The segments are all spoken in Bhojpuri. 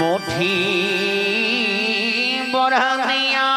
मुठी बरहनिया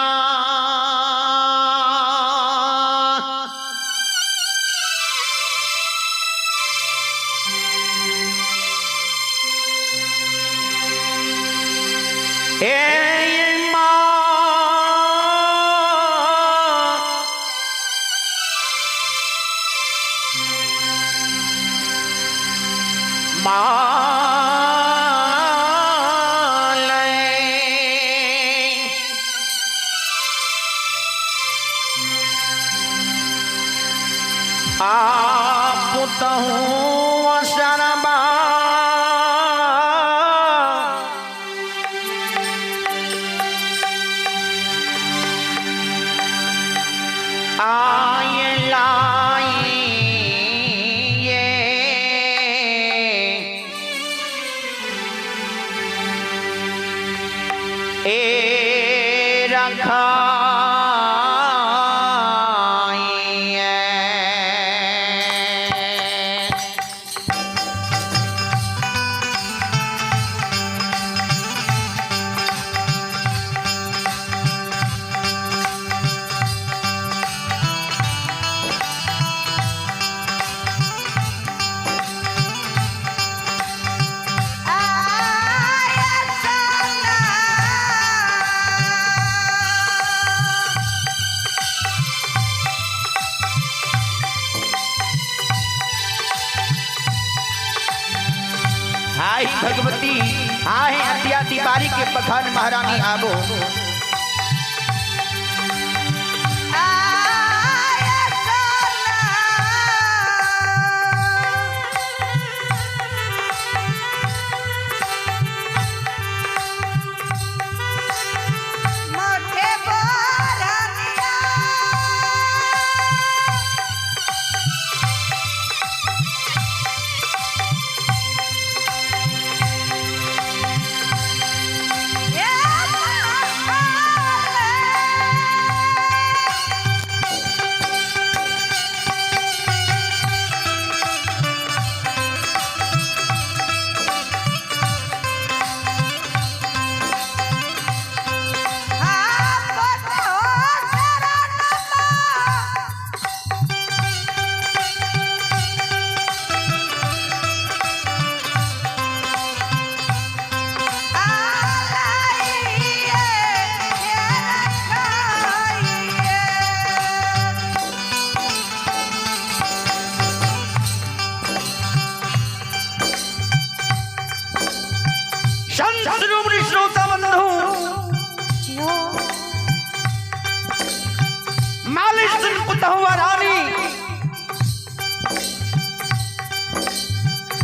भगवती आहे अतिया तिवारी के पखान महारानी आबो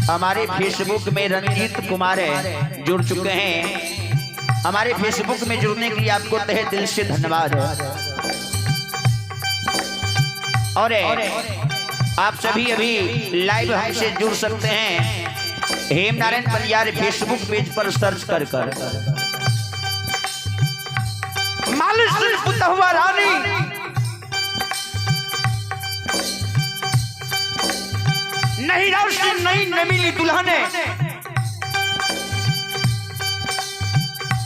हमारे फेसबुक में रंजीत कुमार जुड़ चुके हैं। हमारे फेसबुक में जुड़ने के लिए आपको तहे दिल से धन्यवाद है। और आप सभी अभी लाइव हमसे जुड़ सकते हैं हेम नारायण बलियार फेसबुक पेज पर सर्च कर रानी नहीं राशि नहीं न मिली दुल्हने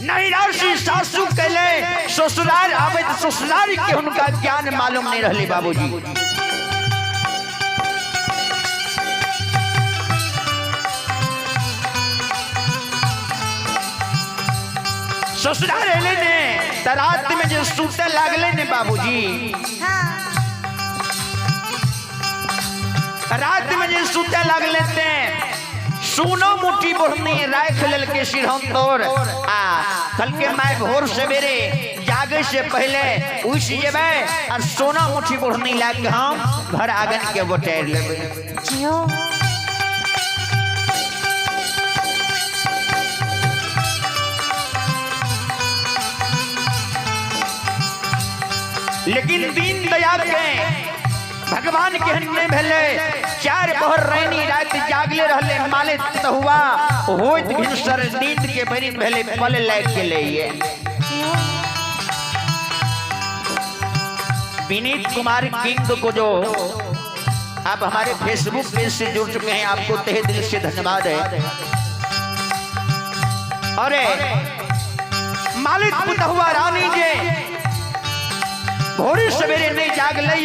नहीं राशि सासू कहले ससुराल आवे तो ससुराल के उनका ज्ञान मालूम नहीं रहले बाबूजी। ससुराल एले ने रात में जो सूते लागले ने बाबूजी रात में जो सूते लग लेते सुनो मुट्ठी बढ़नी राख लेल के सिरहम तोड़ कल के मैं भोर सवेरे जागे से पहले उठ जेबे और सोना मुट्ठी बढ़नी लाग के हम घर आंगन के बटेर लेबे। लेकिन दीन दयाल के भगवान के हन्ने भेले 4 पहर रैनी रात जागले रहले माले हुआ होइत भिनसर नींद के बनी भेले पल लाग के लिए विनीत कुमार किंग को जो आप हमारे फेसबुक पेज से जुड़ चुके हैं, आपको तहे दिल से धन्यवाद है। अरे मालिक पुतहुआ रानी जे भोरी सवेरे नहीं जाग ले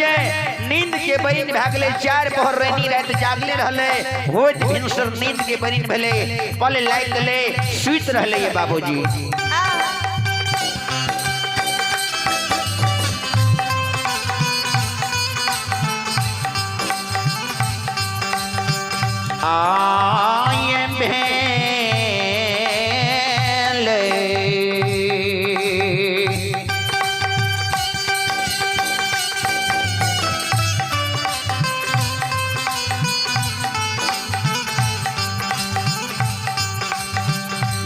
नींद के बरीन भागले 4 पहर रैनी रात जागले रहले होइत भिनसर नींद के बरीन भेले पल लाग ले सुइत रहले ये बाबूजी। आये भेले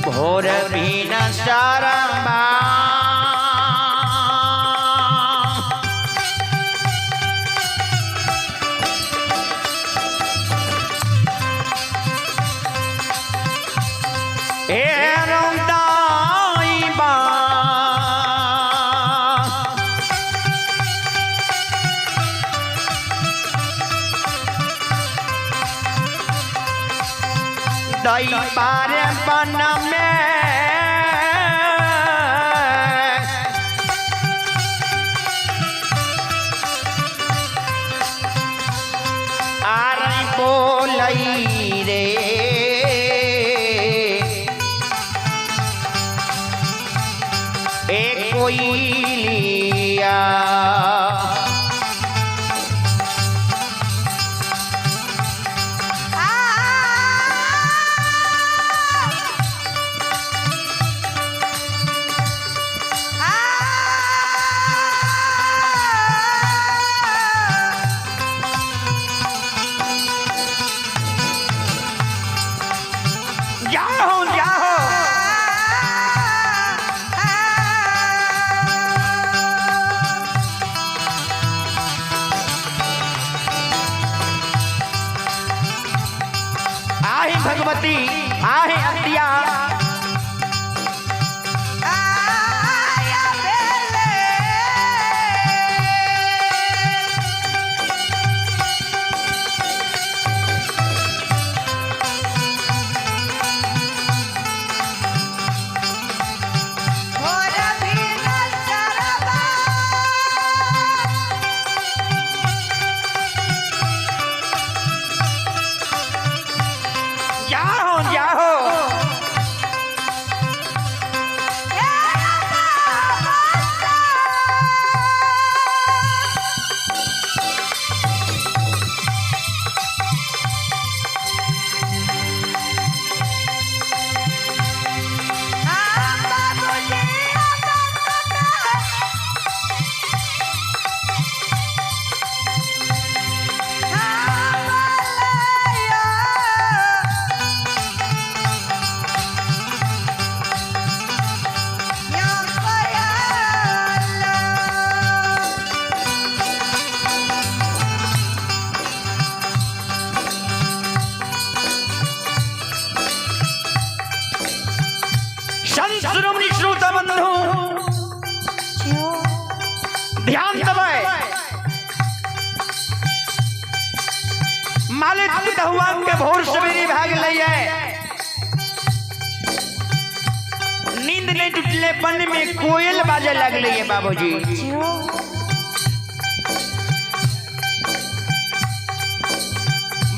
भोर भी न सारंबा दई पारे बन में आर बोलई रे एक कोई लिया भगवती आहे अंतिया ध्यान दबाए मालिक पुतहुआ के भोर सवेरे भाग लिया नींद नहीं टूटले बन में कोयल बाजे लगले है बाबूजी।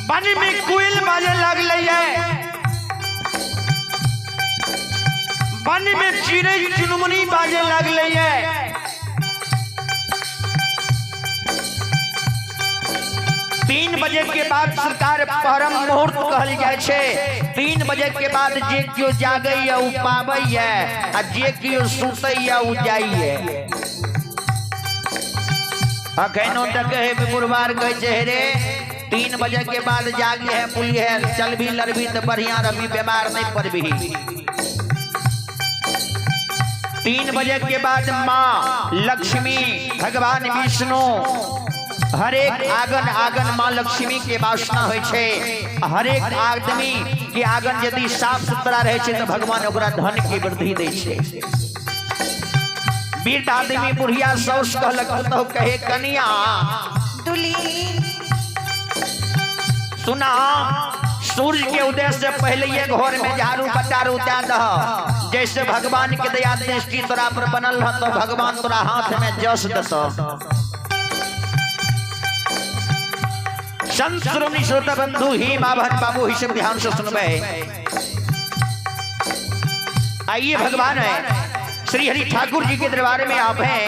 बन में कोयल बाजे लगले है बन में चिड़ै चुनमुनी बाजे लगले है। 3 बजे के बाद सरकार परम मुहूर्त कहल जाय छे। 3 बजे के बाद जे क्यों जागे या उ पावे है आ जे क्यों सुते या उ जाइए। अखनो तक है गुरुवार गए चेहरे 3 बजे के बाद जागे है पुली है चल भी लड़बी तो बढ़िया रही बीमार नहीं पड़बी। 3 बजे के बाद माँ लक्ष्मी भगवान विष्णु हर एक आंगन आंगन माँ लक्ष्मी के वासना होय छे। हर एक आदमी के आंगन यदि साफ सुथरा रहे छे तो भगवान ओकरा धन की वृद्धि दे छे। वृद्ध आदमी बुढ़िया सौस कहलक तो कहे कनिया सुना सूर्य के उदय से पहले ये घर में झाड़ू पटारू दे दह। जैसे भगवान के दया दृष्टि तोरा पर बनल रह तो भगवान तोरा हाथ में जस दस। संत श्रोमणी श्रोता बंधु ही माँ बहन बाबू ही सब ध्यान से सुनबे। आइए भगवान है श्री हरि ठाकुर जी के दरबार में आप हैं।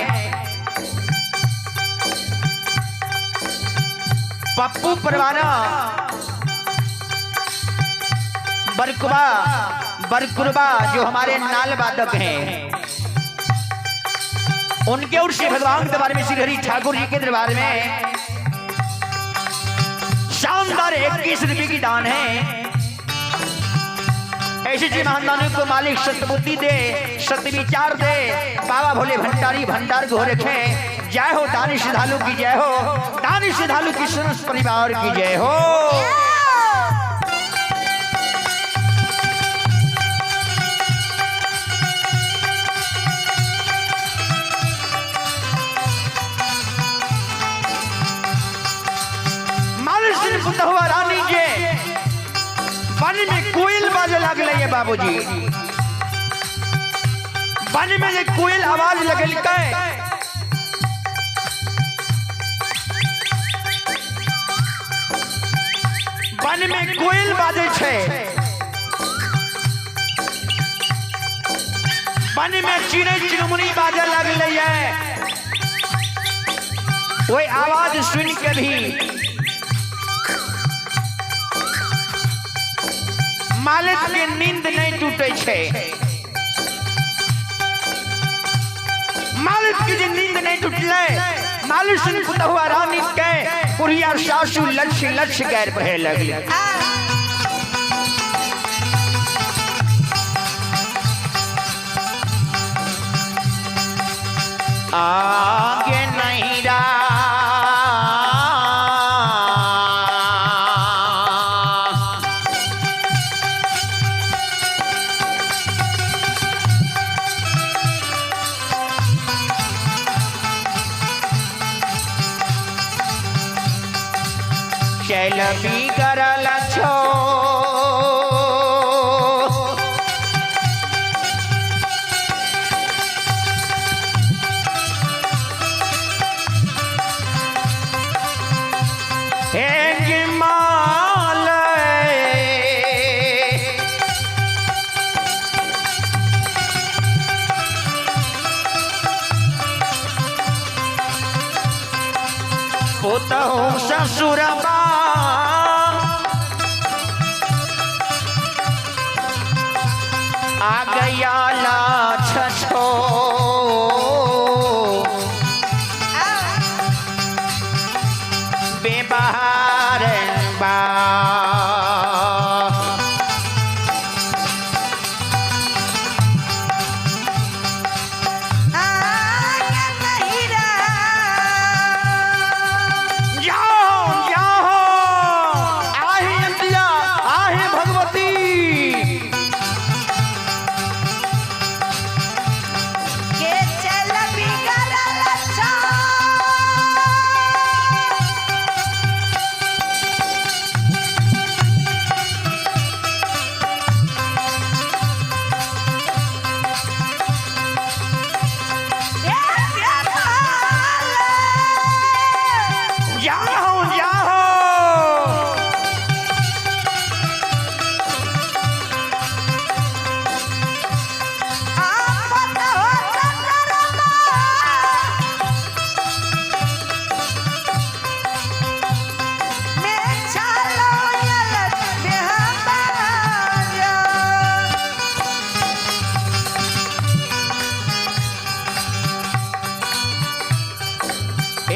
पप्पू परवाना बरकुरबा जो हमारे नाल वादक हैं, उनके ओर से भगवान के दरबार में श्री हरि ठाकुर जी के दरबार में शानदार 21 रुपए की दान है। ऐसे जी महादानों को मालिक सतबुद्धि दे, सत्य विचार दे। बाबा भोले भंडारी भंडार को रखे। जय हो दानी श्रद्धालु की जय हो, दानी श्रद्धालु की समस्त परिवार की जय हो। रानी जे वन में कोयल बाजे लगल है बाबूजी। वन में जे कोयल आवाज लगल वन में कोयल बाजे छे। वन में चिड़ै चिरमुनी बाजे लगल है। कोई आवाज सुन के भी मालिक के नींद नहीं टूटे छे। मालिक की नींद नहीं टूटले। मालिक सुन पुतहुआ रानी के पुरिया सासू लक्ष्य लक्ष्य गैर बहे लगली। आगे नहीं रहा चल भी करल छो पुतहु ससुरबा आ गया लाछ छो बेबहार बा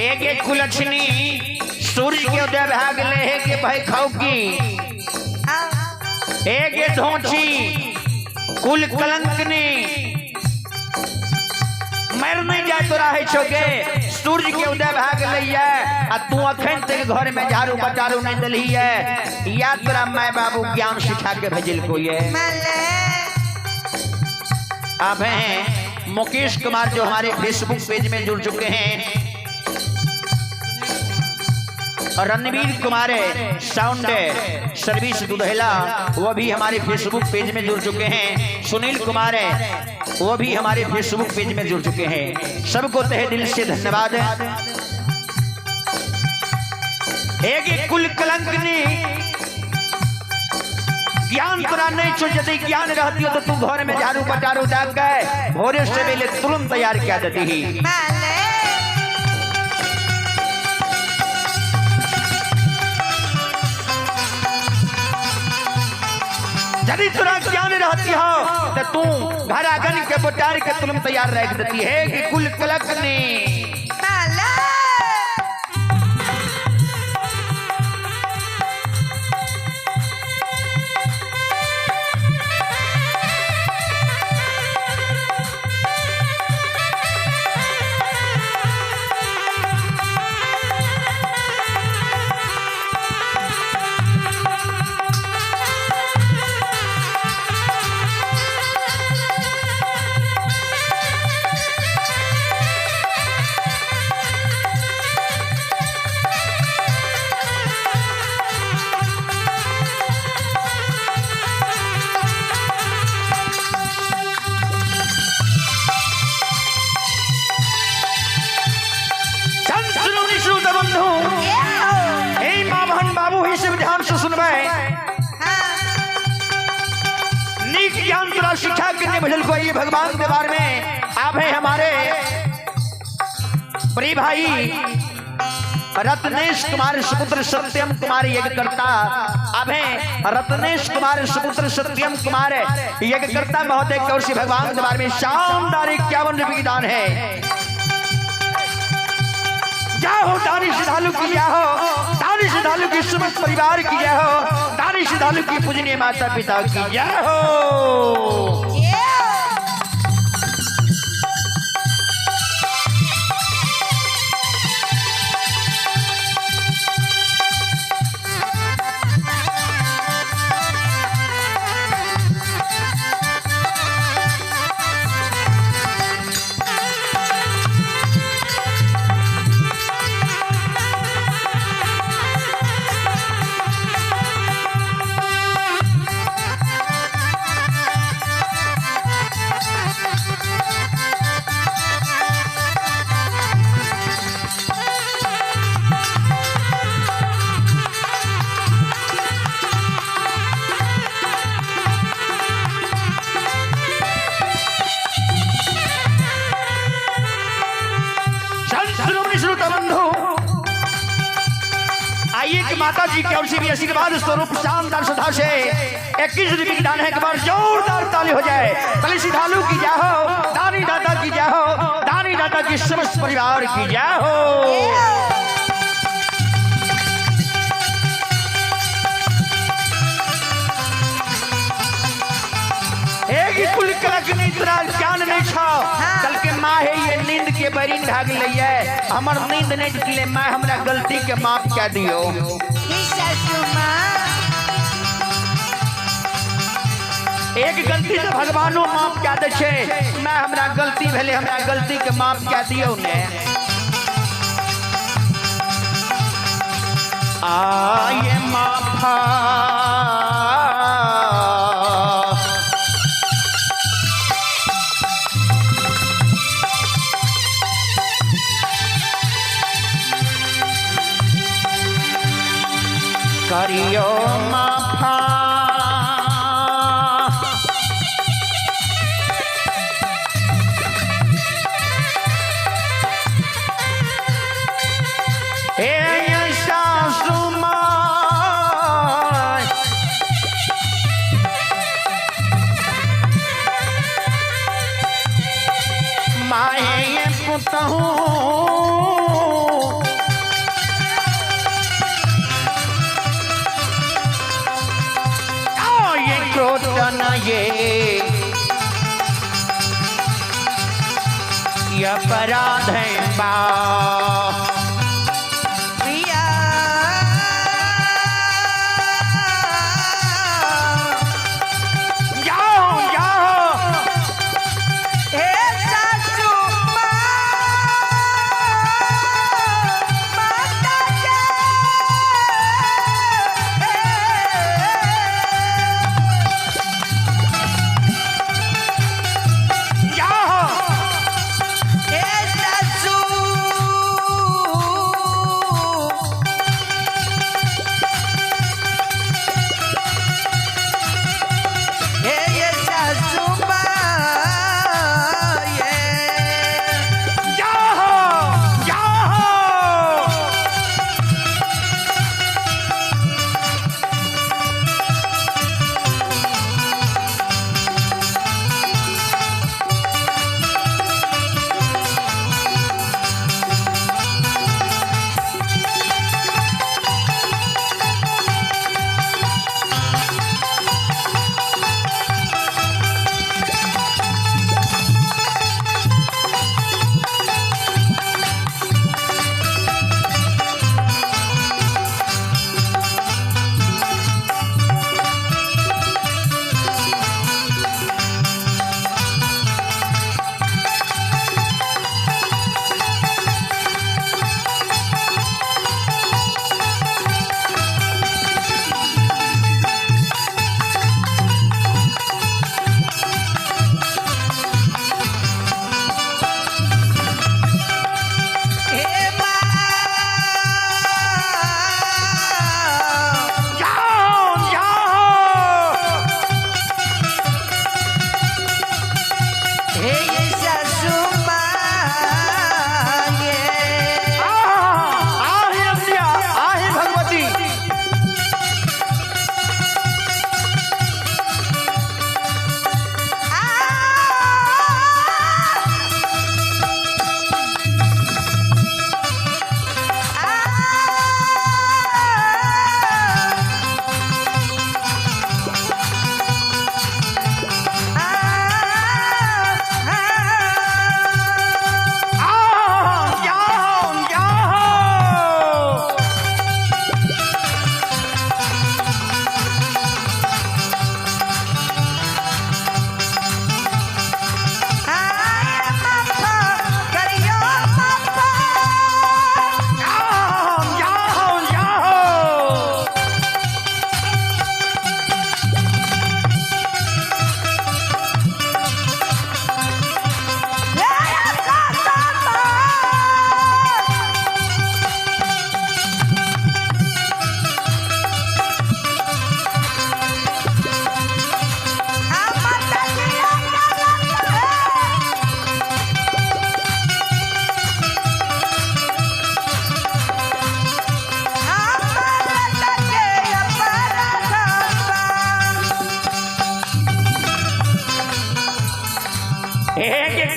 एक कुलक्षणी सूर्य के उदय भाग ले के भाई खौकी। एक धोची कुल कलंकनी मर नहीं जाए तो रहे छोके सूर्य के उदय भाग लैया आ तू अखन तक घर में झाड़ू बचारू नहीं दलही है। याद तोरा माय बाबू ज्ञान सिखा के भेजिल को ये। अब हैं मुकेश कुमार जो हमारे फेसबुक पेज में जुड़ चुके हैं, रणवीर कुमार साउंड सर्विस दुधेला वो भी हमारे फेसबुक पेज में जुड़ चुके हैं, सुनील कुमार वो भी हमारे फेसबुक पेज में जुड़ चुके हैं। सबको तहे दिल से धन्यवाद। एक कुल कलंकनी ज्ञान तोरा नहीं छो, यदि ज्ञान रहती हो तो तू घर में झाड़ू पटारू डाल के भोरे से पहले तुरंत तैयार किया देती ही। यदि तोरा ज्ञान रहती हो तो तू घर आंगन के बोटार के तुरंत तैयार रख देती है कि कुल कलंकनी। शिक्षा करने भजल को ये भगवान के बारे में आप है हमारे प्रिय भाई रत्नेश कुमार सुपुत्र सत्यम कुमार यज्ञकर्ता। अब है रत्नेश कुमार सुपुत्र सत्यम कुमार यज्ञकर्ता महोदय की ओर से भगवान के बारे में शानदार 51 रुपये की दान है। जाओ दानी श्रद्धालु की जाओ, दानी श्रद्धालु की समस्त परिवार की जाओ, दानी श्रद्धालु की पूजनीय माता पिता की जाओ। माता जी के ओर से भी आशीर्वाद स्वरूप शानदार सुधा से 21 रुपये की दान है। एक बार जोरदार ताली हो जाए। ताली श्रद्धालु की जाओ, दानी दादा की जाओ, दानी दादा की समस्त परिवार की जाओ। एक कुल कलंकनी तोरा ज्ञान नहीं छो, कल के माँ है ये नींद के बरीन भाग लइए, हमर नींद नहीं टूटले, माँ हमरा गलती के माफ कर दियो। एक गलती तो भगवानो माफ कर दे छे, मैं हमरा गलती भेले, हमरा गलती के माफ कर दियो ने। आये माफा करियो माफा माए पुतहूँ अपराध है बा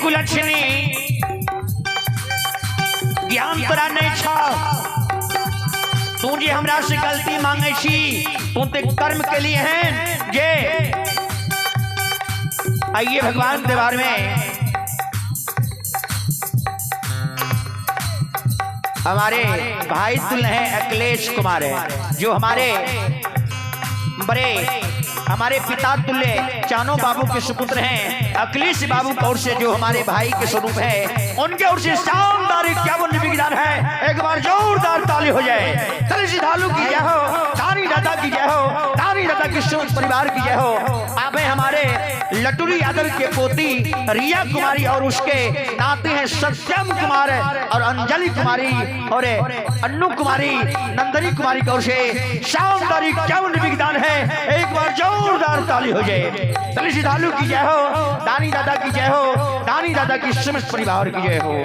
कुलक्षणी ज्ञान तोरा नहीं छा तू जे हमरा से गलती मांगे छी तू ते कर्म के लिए हैं जे आइए भगवान दरबार में हमारे भाई तुल्य हैं अखिलेश कुमार है जो हमारे बड़े हमारे पिता तुल्य चानो बाबू के सुपुत्र हैं अखिलेश बाबू की ओर से जो हमारे भाई के स्वरूप है उनके ओर से शानदार 51 विज्ञान है। एक बार जोरदार ताली हो जाए। चलिए श्रद्धालु की जय हो, दानी दादा की जय हो, दानी दादा की सूत परिवार की जय हो। आप हैं हमारे लटुरी यादव के पोती रिया कुमारी और उसके नाते हैं सत्यम कुमार और अंजलि कुमारी और अन्नू कुमारी नंदनी कुमारी की ओर से शानदार 51 विज्ञान है। एक बार जोरदार ताली हो जाए। चलिए श्रद्धालु की जय हो, दानी दादा की जय हो, दानी दादा की समस्त परिवार की जय हो।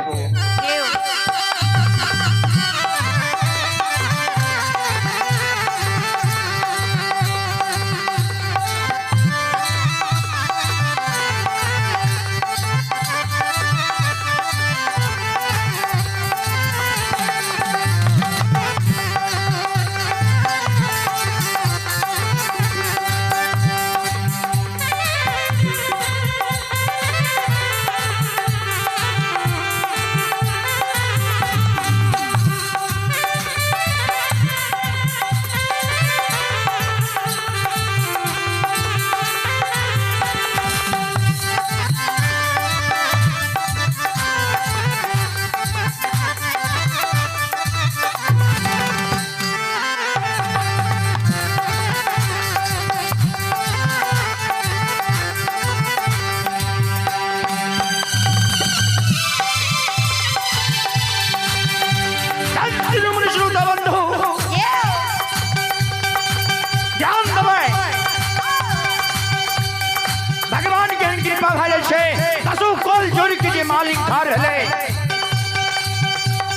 खा रहे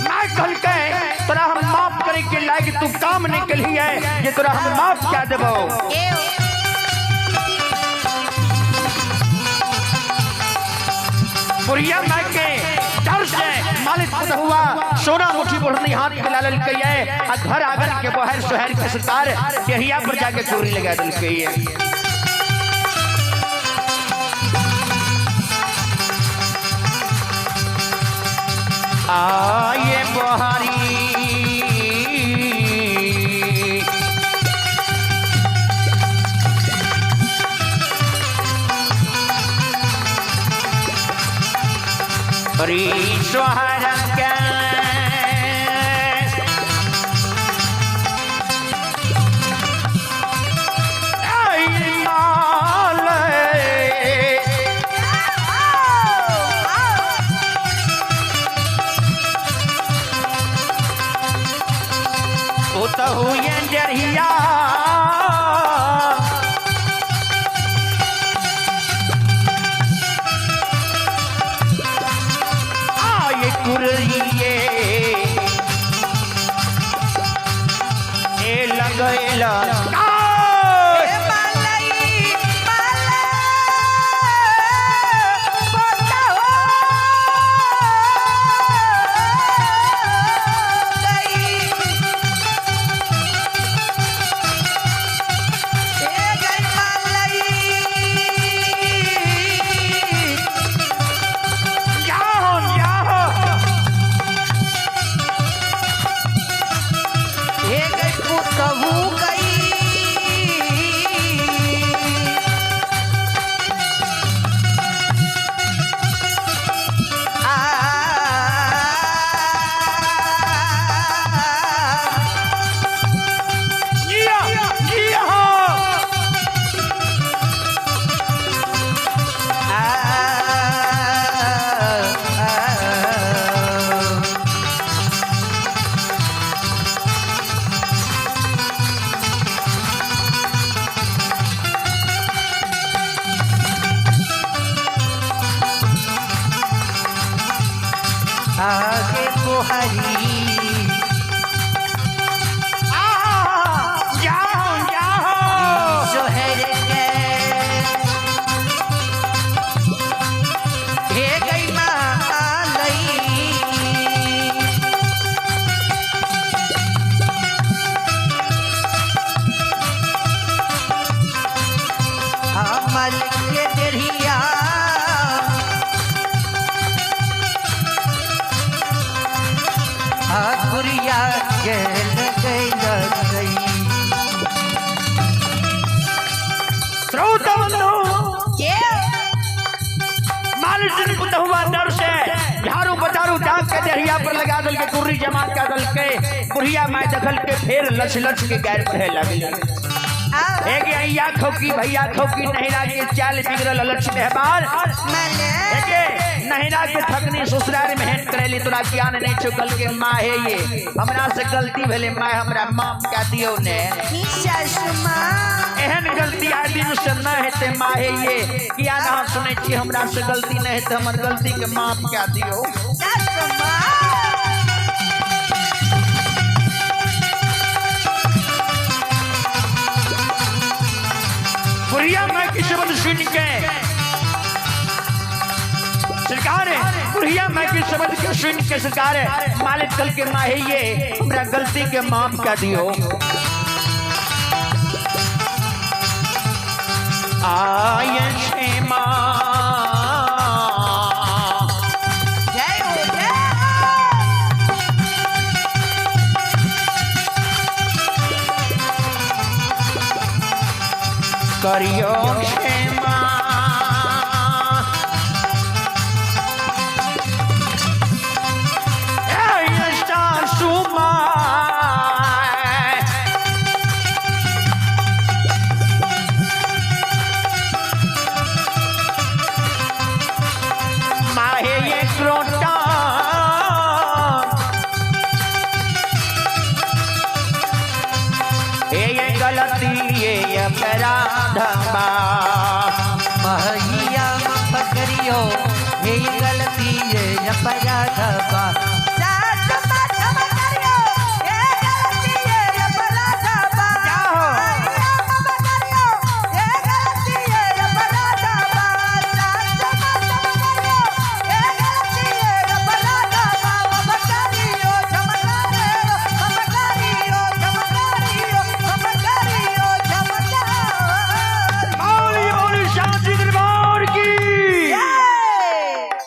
मैं कल के तोरा हम माफ करे के लायक तू काम नहीं कली है ये तोरा हम माफ क्या देबो बुढ़िया माई के डर से मालिक खुद हुआ सोना मुट्ठी बोलनी हाथ मिला ललकई है आ घर आगन के बहर शहर के सरकार यहिया पर जाके चोरी लगा दलकई है आये बहारी हरी सोहरा के हुए जरिया आये कुरिए ए लगेला आगे बुहारी जाओ जाओ शहर के हे गई मालई हमल के दरिया गुरिया गल गई मालिक पुत हुआ डर से झाड़ू बचारू डाक के दरिया पर लगा दल के कुर्री जमा कर दल के बुढ़िया माय दखल के फेर लच लच के गैर पढ़े लगे एक या खोकी भैया खोकी नहिरा के चाल बिगड़ल लक्ष्य मेहमान नहिरा के थकनी ससुराल में हेट करेली तोरा ज्ञान नहीं चुकल के माँ है ये हमरा से गलती भेले माँ हमरा माफ क्या दियो ने एहन गलती आदमी से न हेते माँ है ये किया ना सुने छी हमरा से गलती नहीं हेते हमर गलती के माफ क्या दियो बुढ़िया माँ की शब्द सुन के सरकार बुढ़िया माँ की शब्द के सुन के सरकार मालिक कल के माँ है ये हमरा गलती के माफ क्या दियो आये क्षेमा करियो क्षेमा माहे ये क्रोटा ये गलती ये अपराध महिया पकड़ियो ये गलती ये अपराध बा